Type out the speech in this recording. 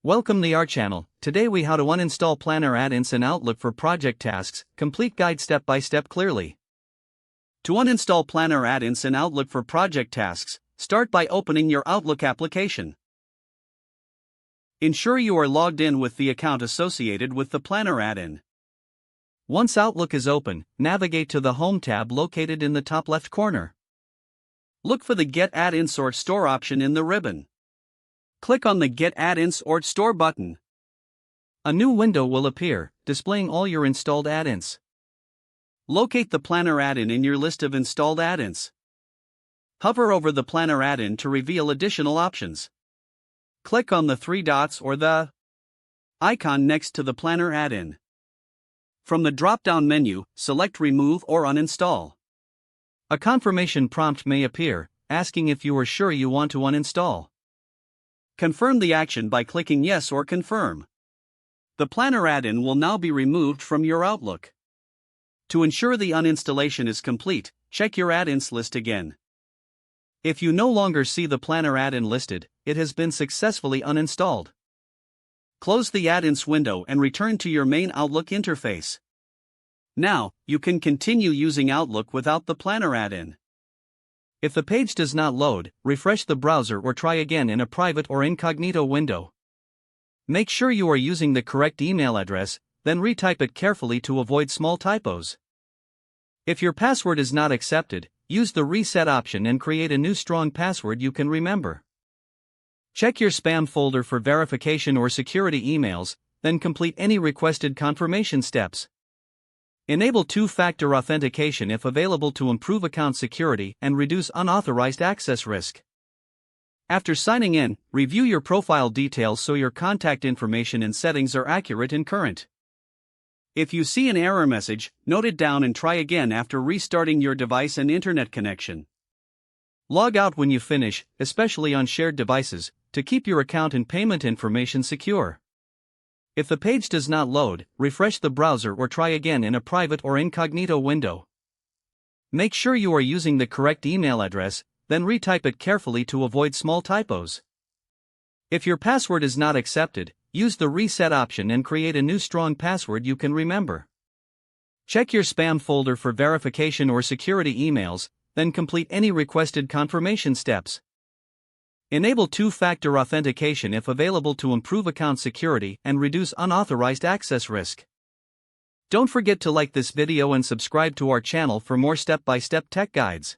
Welcome to our channel. Today we how to uninstall Planner add-ins in Outlook for project tasks, complete guide step by step clearly. To uninstall Planner add-ins in Outlook for project tasks, start by opening your Outlook application. Ensure you are logged in with the account associated with the Planner add-in. Once Outlook is open, navigate to the Home tab located in the top left corner. Look for the Get Add-ins or Store option in the ribbon. Click on the Get Add-ins or Store button. A new window will appear, displaying all your installed add-ins. Locate the Planner add-in in your list of installed add-ins. Hover over the Planner add-in to reveal additional options. Click on the three dots or the icon next to the Planner add-in. From the drop-down menu, select Remove or Uninstall. A confirmation prompt may appear, asking if you are sure you want to uninstall. Confirm the action by clicking Yes or Confirm. The Planner add-in will now be removed from your Outlook. To ensure the uninstallation is complete, check your add-ins list again. If you no longer see the Planner add-in listed, it has been successfully uninstalled. Close the add-ins window and return to your main Outlook interface. Now, you can continue using Outlook without the Planner add-in. If the page does not load, refresh the browser or try again in a private or incognito window. Make sure you are using the correct email address, then retype it carefully to avoid small typos. If your password is not accepted, use the Reset option and create a new strong password you can remember. Check your spam folder for verification or security emails, then complete any requested confirmation steps. Enable two-factor authentication if available to improve account security and reduce unauthorized access risk. After signing in, review your profile details so your contact information and settings are accurate and current. If you see an error message, note it down and try again after restarting your device and internet connection. Log out when you finish, especially on shared devices, to keep your account and payment information secure. If the page does not load, refresh the browser or try again in a private or incognito window. Make sure you are using the correct email address, then retype it carefully to avoid small typos. If your password is not accepted, use the Reset option and create a new strong password you can remember. Check your spam folder for verification or security emails, then complete any requested confirmation steps. Enable two-factor authentication if available to improve account security and reduce unauthorized access risk. Don't forget to like this video and subscribe to our channel for more step-by-step tech guides.